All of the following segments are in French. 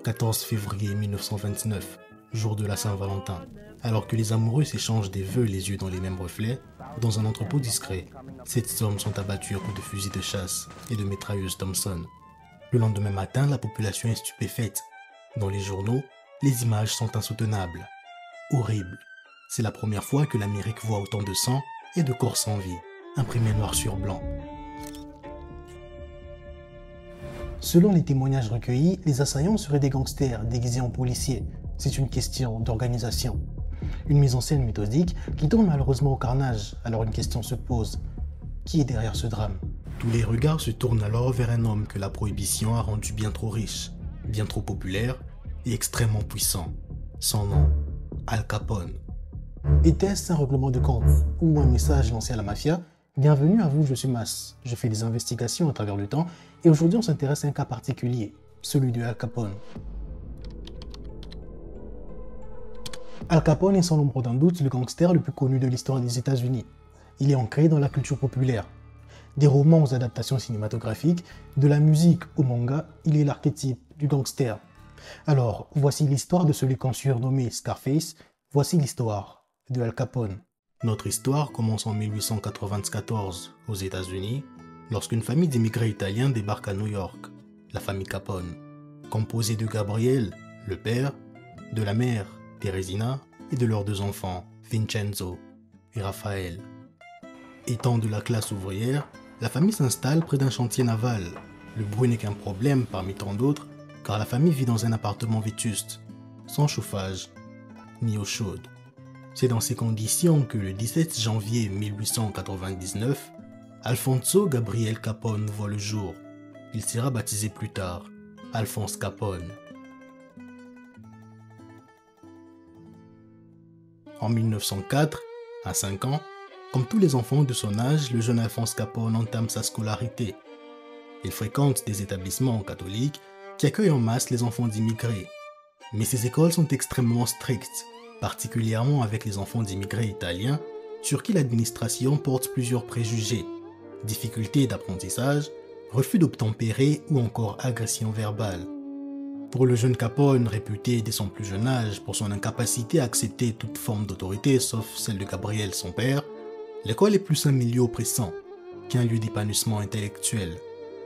14 février 1929, jour de la Saint-Valentin. Alors que les amoureux s'échangent des vœux les yeux dans les mêmes reflets, dans un entrepôt discret, 7 hommes sont abattus à coups de fusil de chasse et de mitrailleuses Thompson. Le lendemain matin, la population est stupéfaite. Dans les journaux, les images sont insoutenables. Horribles. C'est la première fois que l'Amérique voit autant de sang et de corps sans vie, imprimés noir sur blanc. Selon les témoignages recueillis, les assaillants seraient des gangsters déguisés en policiers. C'est une question d'organisation. Une mise en scène méthodique qui tourne malheureusement au carnage. Alors une question se pose. Qui est derrière ce drame? Tous les regards se tournent alors vers un homme que la prohibition a rendu bien trop riche, bien trop populaire et extrêmement puissant. Son nom, Al Capone. Était-ce un règlement de compte ou un message lancé à la mafia? Bienvenue à vous, je suis Mas. Je fais des investigations à travers le temps et aujourd'hui on s'intéresse à un cas particulier, celui de Al Capone. Al Capone est sans l'ombre d'un doute le gangster le plus connu de l'histoire des États-Unis. Il est ancré dans la culture populaire. Des romans aux adaptations cinématographiques, de la musique au manga, il est l'archétype du gangster. Alors, voici l'histoire de celui qu'on surnommé Scarface, voici l'histoire de Al Capone. Notre histoire commence en 1894 aux États-Unis, lorsqu'une famille d'immigrés italiens débarque à New York, la famille Capone, composée de Gabriel, le père, de la mère, Teresina, et de leurs 2 enfants, Vincenzo et Raphaël. Étant de la classe ouvrière, la famille s'installe près d'un chantier naval. Le bruit n'est qu'un problème parmi tant d'autres, car la famille vit dans un appartement vétuste, sans chauffage, ni eau chaude. C'est dans ces conditions que le 17 janvier 1899, Alfonso Gabriel Capone voit le jour. Il sera baptisé plus tard Alphonse Capone. En 1904, à 5 ans, comme tous les enfants de son âge, le jeune Alphonse Capone entame sa scolarité. Il fréquente des établissements catholiques qui accueillent en masse les enfants d'immigrés. Mais ces écoles sont extrêmement strictes, particulièrement avec les enfants d'immigrés italiens, sur qui l'administration porte plusieurs préjugés. Difficultés d'apprentissage, refus d'obtempérer ou encore agression verbale. Pour le jeune Capone, réputé dès son plus jeune âge pour son incapacité à accepter toute forme d'autorité sauf celle de Gabriel, son père, l'école est plus un milieu oppressant qu'un lieu d'épanouissement intellectuel.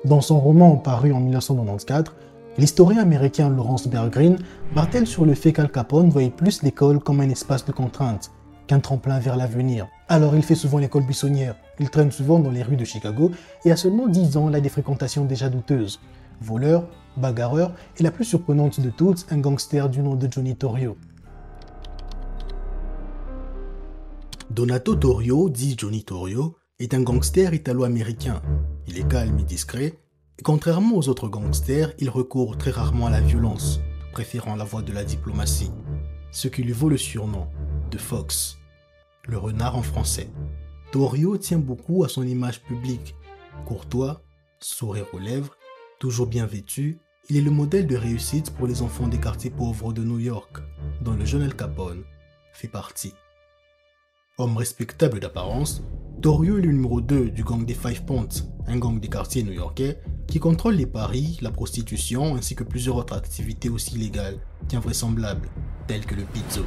Dans son roman paru en 1994, l'historien américain Lawrence Bergreen martèle sur le fait qu'Al Capone voyait plus l'école comme un espace de contrainte qu'un tremplin vers l'avenir. Alors il fait souvent l'école buissonnière, il traîne souvent dans les rues de Chicago et à seulement 10 ans, il a des fréquentations déjà douteuses. Voleur, bagarreur et la plus surprenante de toutes, un gangster du nom de Johnny Torrio. Donato Torrio, dit Johnny Torrio, est un gangster italo-américain. Il est calme et discret, et contrairement aux autres gangsters, il recourt très rarement à la violence, préférant la voie de la diplomatie, ce qui lui vaut le surnom de Fox, le renard en français. Torrio tient beaucoup à son image publique, courtois, sourire aux lèvres, toujours bien vêtu, il est le modèle de réussite pour les enfants des quartiers pauvres de New York, dont le jeune Al Capone fait partie. Homme respectable d'apparence, Torrio est le numéro 2 du gang des Five Points, un gang des quartiers new-yorkais qui contrôle les paris, la prostitution ainsi que plusieurs autres activités aussi illégales qu'invraisemblables, telles que le pizzo.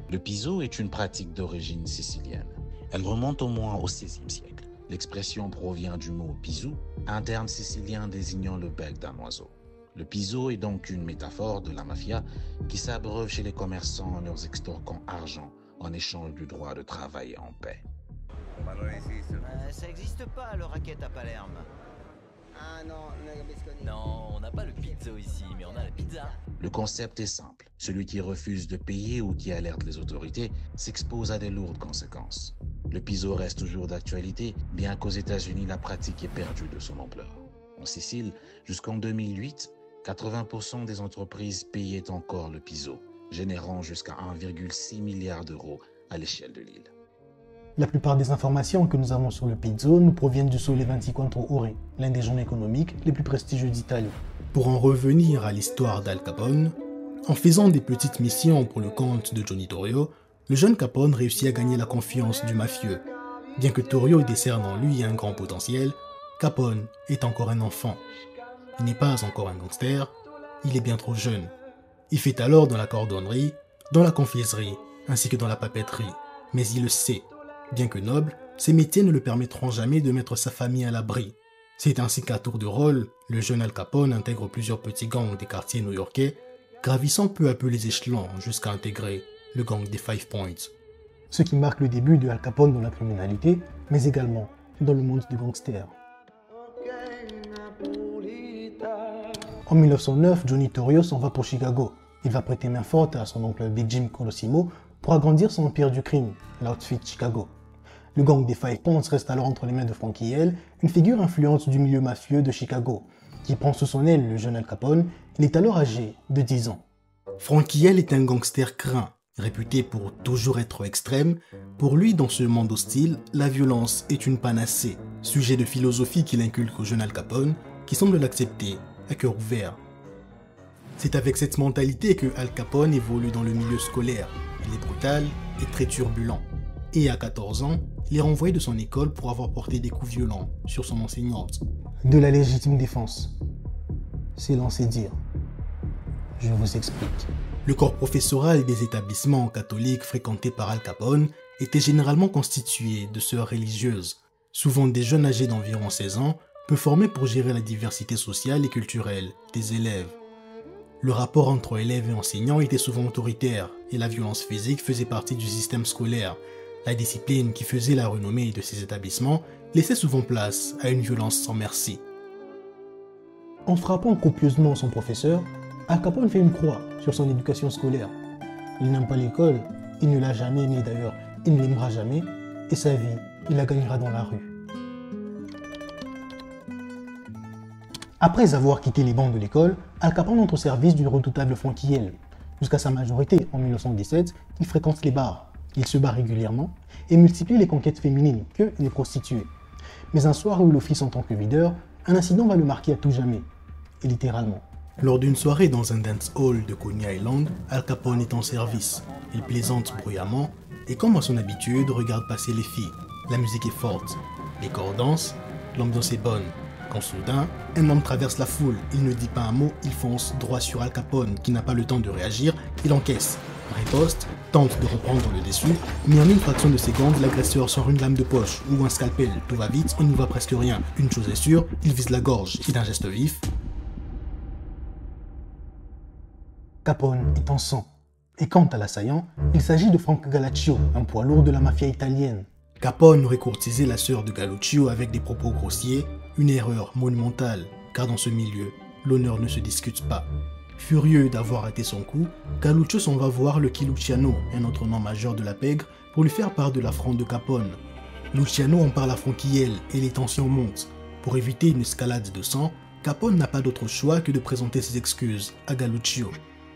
Le pizzo est une pratique d'origine sicilienne. Elle remonte au moins au XVIe siècle. L'expression provient du mot pisou, un terme sicilien désignant le bec d'un oiseau. Le pizzo est donc une métaphore de la mafia qui s'abreuve chez les commerçants en leur extorquant argent en échange du droit de travailler en paix. Ça existe pas le racket à Palerme. Ah non, Non, on n'a pas le pizzo ici, mais on a la pizza. Le concept est simple. Celui qui refuse de payer ou qui alerte les autorités s'expose à des lourdes conséquences. Le pizzo reste toujours d'actualité, bien qu'aux États-Unis, la pratique est perdue de son ampleur. En Sicile, jusqu'en 2008, 80% des entreprises payaient encore le pizzo, générant jusqu'à 1,6 milliard d'euros à l'échelle de l'île. La plupart des informations que nous avons sur le pizzo nous proviennent du Sole 24 Ore, l'un des journaux économiques les plus prestigieux d'Italie. Pour en revenir à l'histoire d'Al Capone, en faisant des petites missions pour le compte de Johnny Torrio, le jeune Capone réussit à gagner la confiance du mafieux. Bien que Torrio décerne en lui un grand potentiel, Capone est encore un enfant. Il n'est pas encore un gangster, il est bien trop jeune. Il fait alors dans la cordonnerie, dans la confiserie, ainsi que dans la papeterie. Mais il le sait. Bien que noble, ces métiers ne le permettront jamais de mettre sa famille à l'abri. C'est ainsi qu'à tour de rôle, le jeune Al Capone intègre plusieurs petits gangs des quartiers new-yorkais, gravissant peu à peu les échelons jusqu'à intégrer le gang des Five Points. Ce qui marque le début de Al Capone dans la criminalité, mais également dans le monde du gangster. En 1909, Johnny Torrio s'en va pour Chicago. Il va prêter main forte à son oncle Big Jim Colosimo pour agrandir son empire du crime, l'Outfit Chicago. Le gang des Five Points reste alors entre les mains de Frankie L, une figure influente du milieu mafieux de Chicago, qui prend sous son aile le jeune Al Capone. Il est alors âgé de 10 ans. Frankie L est un gangster craint, réputé pour toujours être extrême. Pour lui, dans ce monde hostile, la violence est une panacée, sujet de philosophie qu'il inculque au jeune Al Capone, qui semble l'accepter à cœur ouvert. C'est avec cette mentalité que Al Capone évolue dans le milieu scolaire. Il est brutal et très turbulent. Et à 14 ans, il est renvoyé de son école pour avoir porté des coups violents sur son enseignante. De la légitime défense. C'est lancé dire. Je vous explique. Le corps professoral des établissements catholiques fréquentés par Al Capone était généralement constitué de sœurs religieuses, souvent des jeunes âgés d'environ 16 ans, peu formés pour gérer la diversité sociale et culturelle des élèves. Le rapport entre élèves et enseignants était souvent autoritaire et la violence physique faisait partie du système scolaire. La discipline qui faisait la renommée de ces établissements laissait souvent place à une violence sans merci. En frappant copieusement son professeur, Al Capone fait une croix sur son éducation scolaire. Il n'aime pas l'école, il ne l'a jamais aimé d'ailleurs, il ne l'aimera jamais, et sa vie, il la gagnera dans la rue. Après avoir quitté les bancs de l'école, Al Capone entre au service du redoutable Frankie L. Jusqu'à sa majorité, en 1917, il fréquente les bars. Il se bat régulièrement et multiplie les conquêtes féminines que les prostituées. Mais un soir où il officie en tant que videur, un incident va le marquer à tout jamais. Et littéralement. Lors d'une soirée dans un dance hall de Coney Island, Al Capone est en service. Il plaisante bruyamment et comme à son habitude, regarde passer les filles. La musique est forte, les corps dansent, l'ambiance est bonne. Quand soudain, un homme traverse la foule, il ne dit pas un mot, il fonce droit sur Al Capone qui n'a pas le temps de réagir, il encaisse. Riposte, tente de reprendre le dessus, mais en une fraction de seconde, l'agresseur sort une lame de poche ou un scalpel. Tout va vite, on n'y voit presque rien. Une chose est sûre, il vise la gorge et d'un geste vif, Capone est en sang. Et quant à l'assaillant, il s'agit de Frank Galaccio, un poids lourd de la mafia italienne. Capone aurait courtisé la sœur de Galluccio avec des propos grossiers, une erreur monumentale, car dans ce milieu, l'honneur ne se discute pas. Furieux d'avoir raté son coup, Galluccio s'en va voir le Luciano, un autre nom majeur de la pègre, pour lui faire part de l'affront de Capone. Luciano en parle à Frankie L et les tensions montent. Pour éviter une escalade de sang, Capone n'a pas d'autre choix que de présenter ses excuses à Galluccio.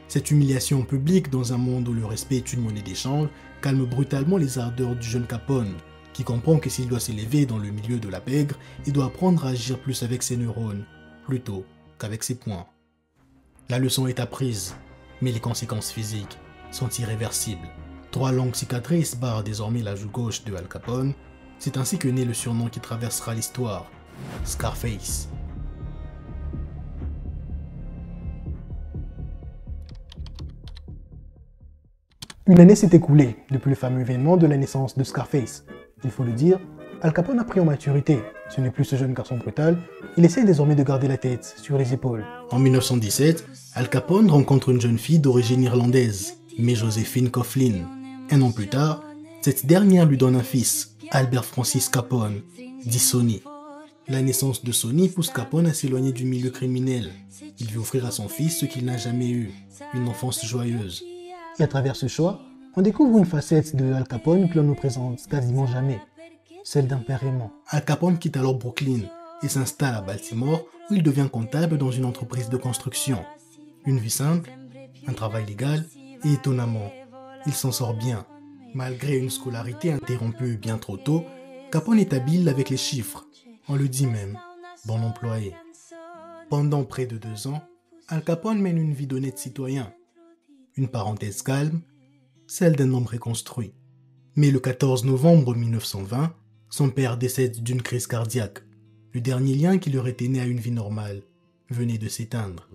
Cette humiliation publique dans un monde où le respect est une monnaie d'échange calme brutalement les ardeurs du jeune Capone, qui comprend que s'il doit s'élever dans le milieu de la pègre, il doit apprendre à agir plus avec ses neurones, plutôt qu'avec ses poings. La leçon est apprise, mais les conséquences physiques sont irréversibles. 3 longues cicatrices barrent désormais la joue gauche de Al Capone. C'est ainsi que naît le surnom qui traversera l'histoire, Scarface. Une année s'est écoulée depuis le fameux événement de la naissance de Scarface. Il faut le dire, Al Capone a pris en maturité. Ce n'est plus ce jeune garçon brutal, il essaie désormais de garder la tête sur les épaules. En 1917, Al Capone rencontre une jeune fille d'origine irlandaise, May Josephine Coughlin. Un an plus tard, cette dernière lui donne un fils, Albert Francis Capone, dit Sonny. La naissance de Sonny pousse Capone à s'éloigner du milieu criminel. Il veut offrir à son fils ce qu'il n'a jamais eu, une enfance joyeuse. Et à travers ce choix, on découvre une facette de Al Capone que l'on ne présente quasiment jamais, celle d'un père aimant. Al Capone quitte alors Brooklyn et s'installe à Baltimore où il devient comptable dans une entreprise de construction. Une vie simple, un travail légal et étonnamment, il s'en sort bien. Malgré une scolarité interrompue bien trop tôt, Capone est habile avec les chiffres. On le dit même, bon employé. Pendant près de 2 ans, Al Capone mène une vie d'honnête citoyen. Une parenthèse calme, celle d'un homme reconstruit. Mais le 14 novembre 1920, son père décède d'une crise cardiaque, le dernier lien qui leur était né à une vie normale. venait de s'éteindre.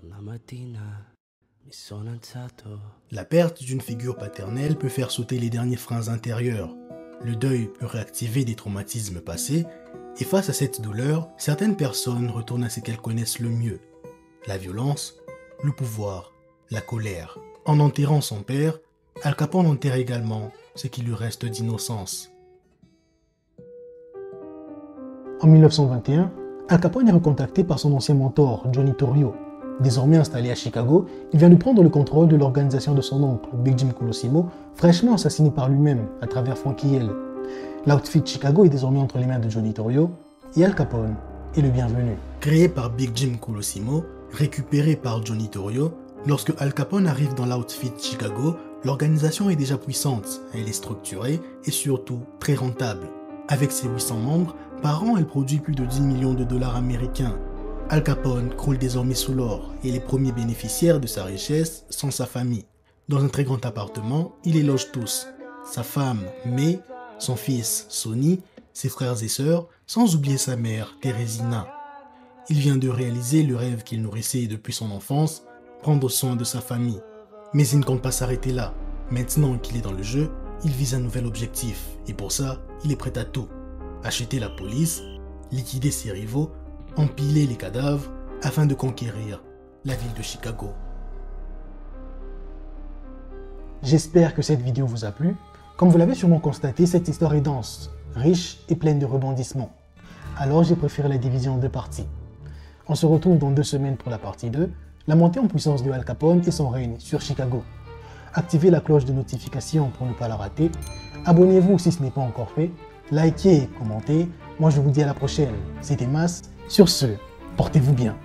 La perte d'une figure paternelle peut faire sauter les derniers freins intérieurs. Le deuil peut réactiver des traumatismes passés, et face à cette douleur, certaines personnes retournent à ce qu'elles connaissent le mieux. La violence, le pouvoir, la colère. En enterrant son père, Al Capone enterre également ce qui lui reste d'innocence. En 1921, Al Capone est recontacté par son ancien mentor, Johnny Torrio. Désormais installé à Chicago, il vient de prendre le contrôle de l'organisation de son oncle, Big Jim Colosimo, fraîchement assassiné par lui-même à travers Frankie Hill. L'outfit Chicago est désormais entre les mains de Johnny Torrio et Al Capone est le bienvenu. Créé par Big Jim Colosimo, récupéré par Johnny Torrio, lorsque Al Capone arrive dans l'outfit Chicago, l'organisation est déjà puissante, elle est structurée et surtout très rentable. Avec ses 800 membres, par an elle produit plus de 10 millions de dollars américains. Al Capone croule désormais sous l'or et les premiers bénéficiaires de sa richesse sont sa famille. Dans un très grand appartement, il les loge tous. Sa femme, May, son fils, Sonny, ses frères et sœurs, sans oublier sa mère, Thérésina. Il vient de réaliser le rêve qu'il nourrissait depuis son enfance, prendre soin de sa famille. Mais il ne compte pas s'arrêter là. Maintenant qu'il est dans le jeu, il vise un nouvel objectif et pour ça, il est prêt à tout. Acheter la police, liquider ses rivaux, empiler les cadavres afin de conquérir la ville de Chicago. J'espère que cette vidéo vous a plu. Comme vous l'avez sûrement constaté, cette histoire est dense, riche et pleine de rebondissements. Alors j'ai préféré la division en deux parties. On se retrouve dans 2 semaines pour la partie 2, la montée en puissance de Al Capone et son règne sur Chicago. Activez la cloche de notification pour ne pas la rater. Abonnez-vous si ce n'est pas encore fait. Likez et commentez. Moi je vous dis à la prochaine. C'était Mas. Sur ce, portez-vous bien.